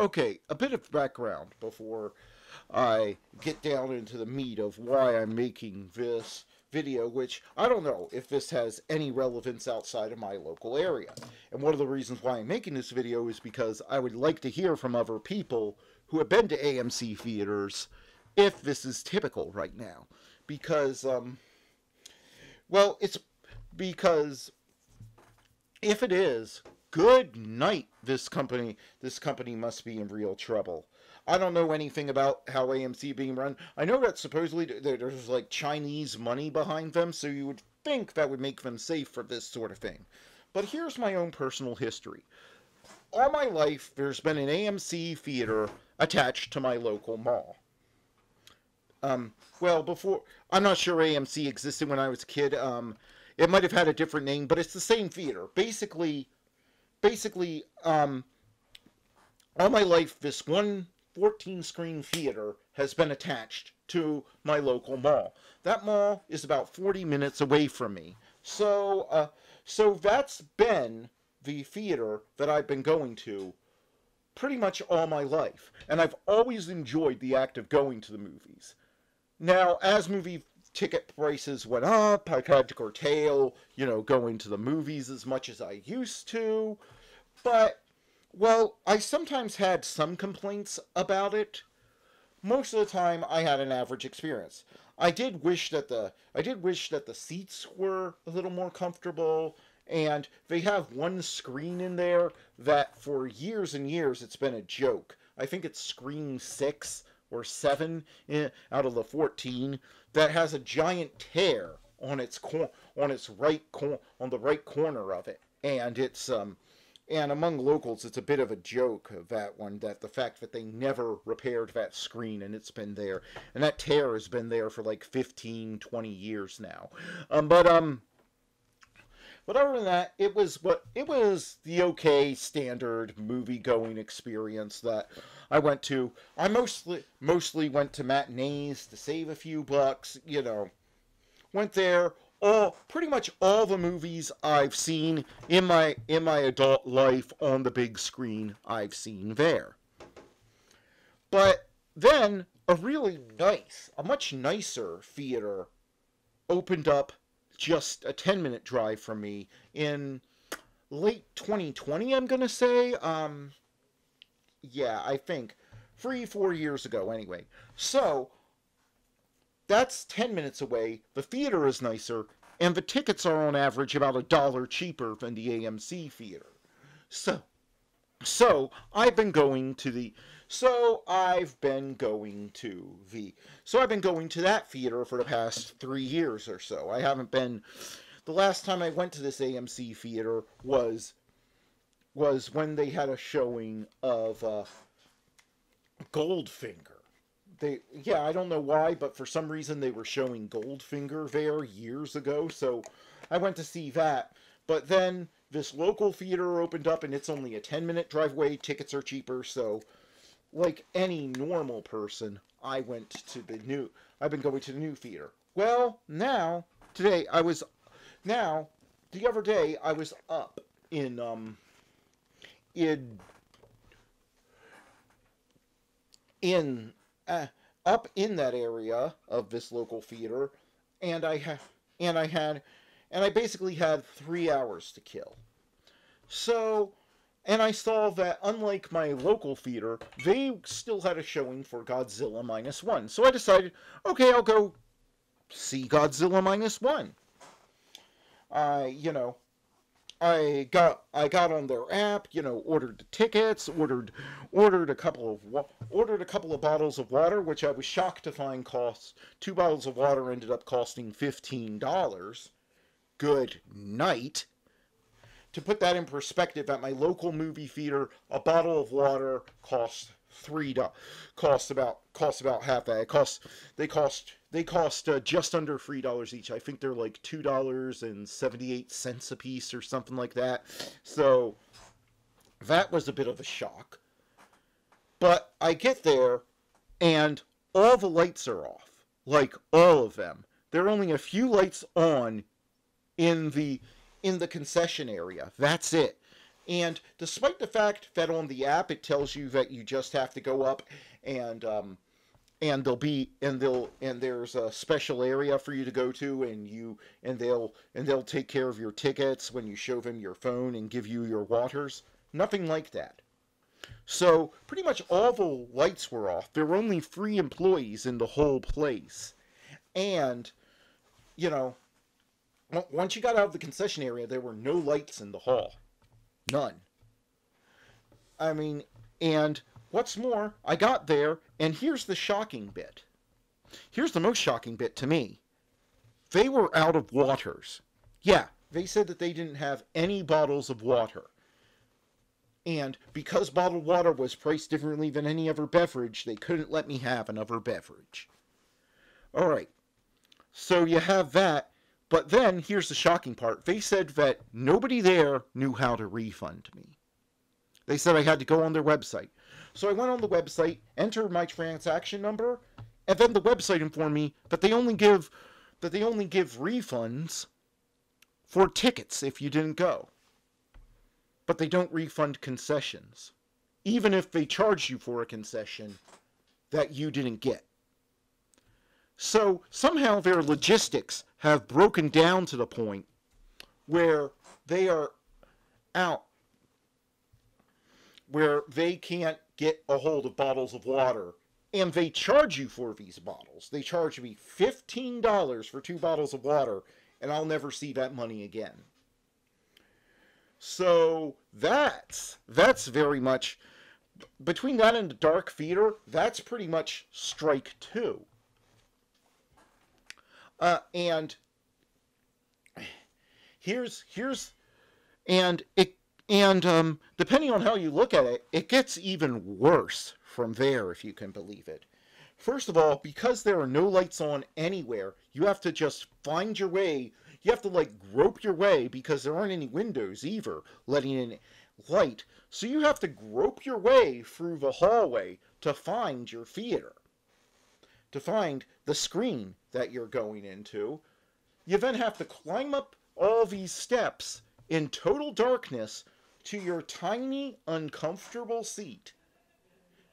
Okay, a bit of background before I get down into the meat of why I'm making this video, which I don't know if this has any relevance outside of my local area. And one of the reasons why I'm making this video is because I would like to hear from other people who have been to AMC theaters if this is typical right now. Because, well, it's because if it is, good night, this company must be in real trouble. I don't know anything about how AMC being run. I know that supposedly there's like Chinese money behind them, so you would think that would make them safe for this sort of thing. But here's my own personal history. All my life, there's been an AMC theater attached to my local mall. Well, before, I'm not sure AMC existed when I was a kid. It might have had a different name, but it's the same theater. Basically, all my life, this one 14-screen theater has been attached to my local mall. That mall is about 40 minutes away from me. So that's been the theater that I've been going to pretty much all my life. And I've always enjoyed the act of going to the movies. Now, as movie ticket prices went up, I've had to curtail, going to the movies as much as I used to. But, well, I sometimes had some complaints about it. Most of the time, I had an average experience. I did wish that the seats were a little more comfortable, and they have one screen in there that for years and years it's been a joke. I think it's screen 6 or 7 out of the 14 that has a giant tear on the right corner of it, and it's and among locals, it's a bit of a joke, that the fact that they never repaired that screen and it's been there. And that tear has been there for like 15, 20 years now. But other than that, it was the okay standard movie-going experience that I went to. I mostly went to matinees to save a few bucks, Went there. Pretty much all the movies I've seen in my adult life on the big screen, I've seen there. But then a much nicer theater opened up just a 10-minute drive from me in late 2020, I'm gonna say. Yeah, I think 3-4 years ago anyway. So that's 10 minutes away, the theater is nicer, and the tickets are on average about $1 cheaper than the AMC theater. So I've been going to that theater for the past 3 years or so. The last time I went to this AMC theater was when they had a showing of Goldfinger. I don't know why, but for some reason they were showing Goldfinger there years ago, so I went to see that. But then this local theater opened up, and it's only a 10-minute drive away. Tickets are cheaper, so like any normal person, I've been going to the new theater. Well, the other day I was up up in that area of this local theater, and I basically had 3 hours to kill. So, and I saw that unlike my local theater, they still had a showing for Godzilla -1. So I decided, okay, I'll go see Godzilla -1. I got on their app, ordered the tickets, ordered a couple of bottles of water, which I was shocked to find costs. 2 bottles of water ended up costing $15. Good night. To put that in perspective, at my local movie theater, a bottle of water costs about half that. They cost just under $3 each. I think they're like $2.78 a piece or something like that. So that was a bit of a shock. But I get there and all the lights are off. Like all of them. There are only a few lights on in the concession area. That's it. And despite the fact that on the app it tells you that you just have to go up and there's a special area for you to go to, and they'll take care of your tickets when you show them your phone and give you your waters. Nothing like that. So pretty much all the lights were off. There were only 3 employees in the whole place. And, you know, once you got out of the concession area, there were no lights in the hall. None. I mean, and what's more, I got there, and here's the shocking bit. Here's the most shocking bit to me. They were out of waters. Yeah, they said that they didn't have any bottles of water. And because bottled water was priced differently than any other beverage, they couldn't let me have another beverage. Alright, so you have that, but then here's the shocking part. They said that nobody there knew how to refund me. They said I had to go on their website. So I went on the website, entered my transaction number, and then the website informed me that they only give refunds for tickets if you didn't go. But they don't refund concessions, even if they charge you for a concession that you didn't get. So somehow their logistics have broken down to the point where they are out, where they can't get a hold of bottles of water, and they charge you for these bottles. They charge me $15 for 2 bottles of water, and I'll never see that money again. So that's very much, between that and the dark theater, that's pretty much strike 2. And depending on how you look at it, it gets even worse from there, if you can believe it. First of all, because there are no lights on anywhere, you have to just find your way. You have to, like, grope your way, because there aren't any windows either letting in light. So you have to grope your way through the hallway to find your theater, to find the screen that you're going into. You then have to climb up all these steps in total darkness to your tiny, uncomfortable seat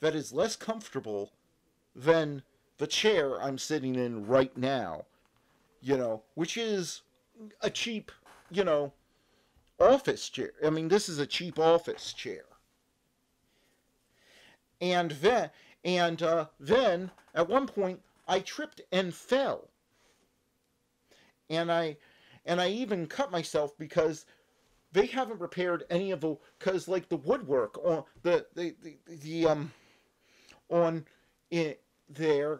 that is less comfortable than the chair I'm sitting in right now, you know, which is a cheap, you know, office chair. I mean, this is a cheap office chair. And then at one point I tripped and fell. And I even cut myself because they haven't repaired any of the, because like the woodwork on there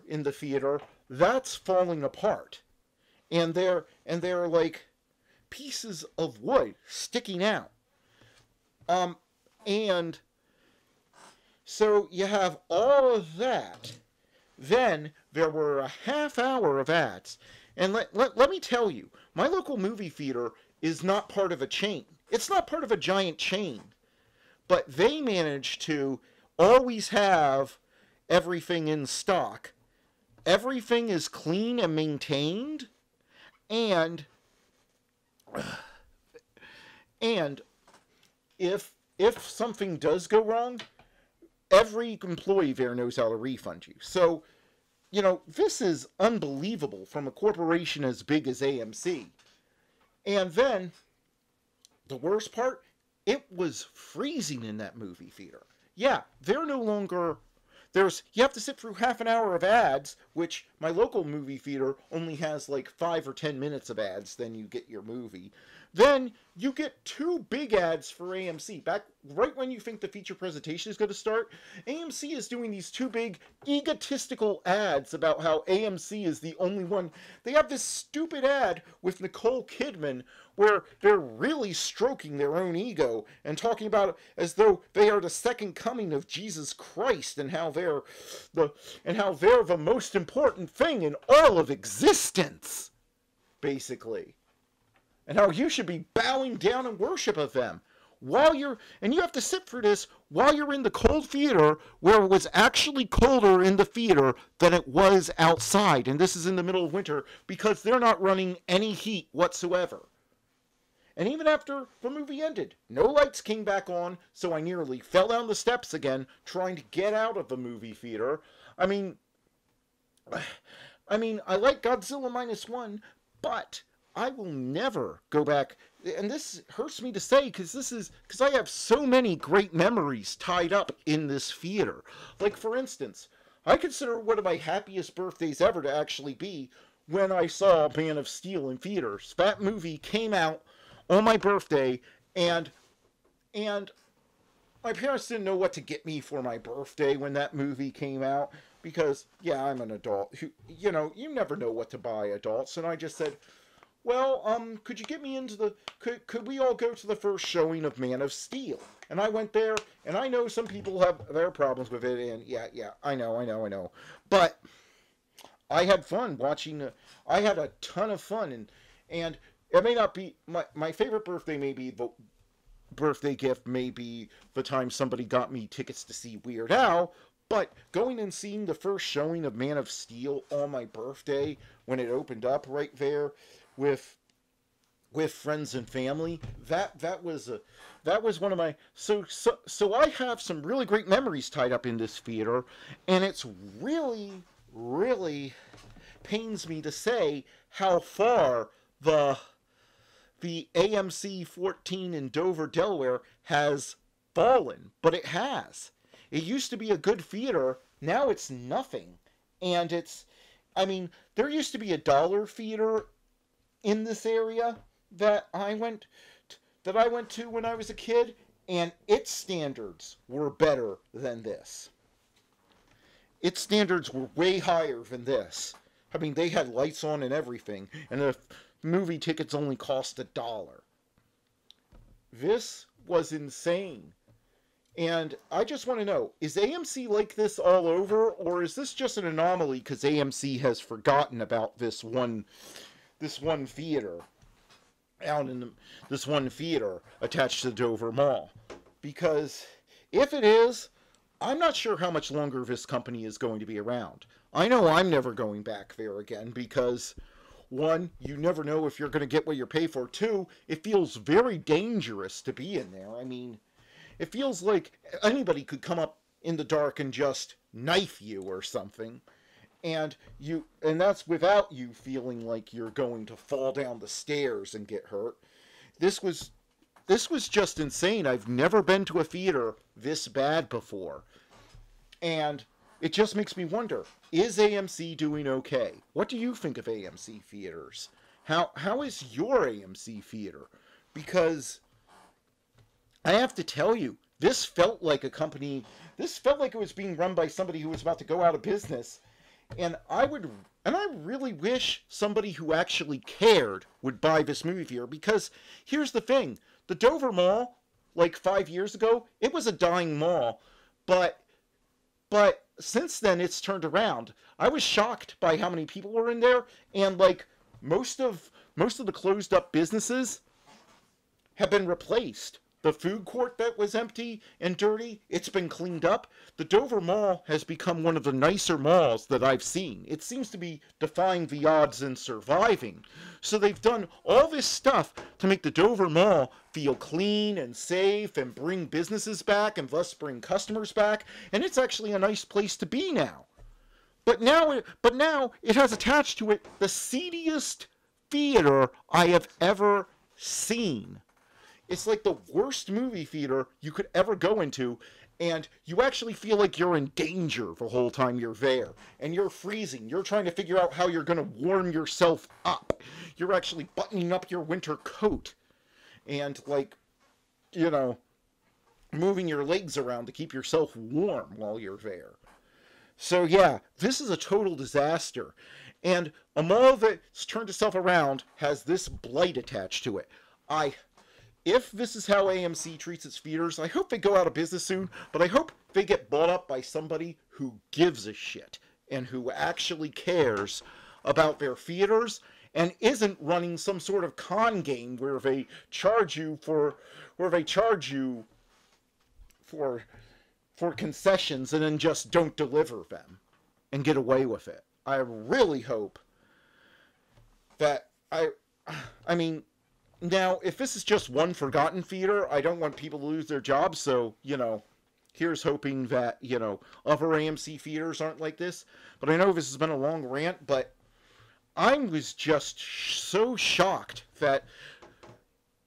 in the theater, that's falling apart. And there are like pieces of wood sticking out. And so you have all of that. Then there were a half hour of ads. And let me tell you, my local movie theater is not part of a chain. It's not part of a giant chain. But they managed to always have everything in stock. Everything is clean and maintained. And if something does go wrong, every employee there knows how to refund you. So, you know, this is unbelievable from a corporation as big as AMC. And then, the worst part, it was freezing in that movie theater. Yeah, they're no longer... you have to sit through half an hour of ads, which my local movie theater only has like 5 or 10 minutes of ads, then you get your movie. Then you get 2 big ads for AMC. Right when you think the feature presentation is going to start, AMC is doing these 2 big egotistical ads about how AMC is the only one. They have this stupid ad with Nicole Kidman where they're really stroking their own ego and talking about it as though they are the second coming of Jesus Christ and how they're the most important thing in all of existence, basically. And how you should be bowing down in worship of them. And you have to sit through this while you're in the cold theater, where it was actually colder in the theater than it was outside. And this is in the middle of winter, because they're not running any heat whatsoever. And even after the movie ended, no lights came back on, so I nearly fell down the steps again trying to get out of the movie theater. I mean, I like Godzilla Minus One, but I will never go back. And this hurts me to say because I have so many great memories tied up in this theater. Like, for instance, I consider one of my happiest birthdays ever to actually be when I saw Man of Steel in theaters. That movie came out on my birthday, and my parents didn't know what to get me for my birthday when that movie came out because, yeah, I'm an adult. You never know what to buy adults. And I just said, well, could you get me into could we all go to the first showing of Man of Steel? And I went there, and I know some people have their problems with it, and yeah, I know. But I had fun watching, I had a ton of fun, and it may not be, my favorite birthday may be the birthday gift may be the time somebody got me tickets to see Weird Al, but going and seeing the first showing of Man of Steel on my birthday when it opened up right there with friends and family, that was one of my so I have some really great memories tied up in this theater, and it's really pains me to say how far the AMC 14 in Dover, Delaware has fallen, but it has. It used to be a good theater, now it's nothing. And there used to be a dollar theater in this area that I went to when I was a kid, and its standards were better than this. Its standards were way higher than this. They had lights on and everything, and the movie tickets only cost $1. This was insane. And I just want to know, is AMC like this all over, or is this just an anomaly because AMC has forgotten about this one theater this one theater attached to the Dover Mall? Because if it is, I'm not sure how much longer this company is going to be around. I know I'm never going back there again because, one, you never know if you're going to get what you pay for. Two, it feels very dangerous to be in there. It feels like anybody could come up in the dark and just knife you or something. And that's without you feeling like you're going to fall down the stairs and get hurt. This was just insane. I've never been to a theater this bad before. And it just makes me wonder, is AMC doing okay? What do you think of AMC theaters? How is your AMC theater? Because I have to tell you, this felt like it was being run by somebody who was about to go out of business. And I really wish somebody who actually cared would buy this movie theater, because here's the thing. The Dover Mall, like 5 years ago, it was a dying mall, but since then it's turned around. I was shocked by how many people were in there, and like most of the closed up businesses have been replaced. The food court that was empty and dirty, it's been cleaned up. The Dover Mall has become one of the nicer malls that I've seen. It seems to be defying the odds and surviving. So they've done all this stuff to make the Dover Mall feel clean and safe and bring businesses back and thus bring customers back. And it's actually a nice place to be now. But now it has attached to it the seediest theater I have ever seen. It's like the worst movie theater you could ever go into, and you actually feel like you're in danger the whole time you're there. And you're freezing. You're trying to figure out how you're going to warm yourself up. You're actually buttoning up your winter coat and, moving your legs around to keep yourself warm while you're there. So, yeah, this is a total disaster. And a mall that's turned itself around has this blight attached to it. If this is how AMC treats its theaters, I hope they go out of business soon, but I hope they get bought up by somebody who gives a shit and who actually cares about their theaters and isn't running some sort of con game where they charge you for concessions and then just don't deliver them and get away with it. I really hope that Now, if this is just one forgotten theater, I don't want people to lose their jobs, so, here's hoping that, other AMC theaters aren't like this. But I know this has been a long rant, but I was just so shocked that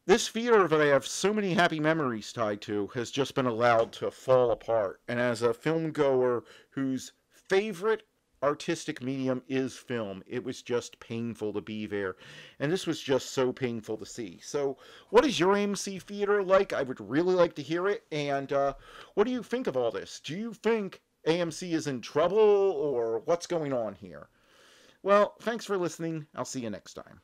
this theater that I have so many happy memories tied to has just been allowed to fall apart. And as a film goer whose favorite artistic medium is film, it was just painful to be there. And this was just so painful to see. So, what is your AMC theater like? I would really like to hear it. And what do you think of all this? Do you think AMC is in trouble, or what's going on here? Well, thanks for listening. I'll see you next time.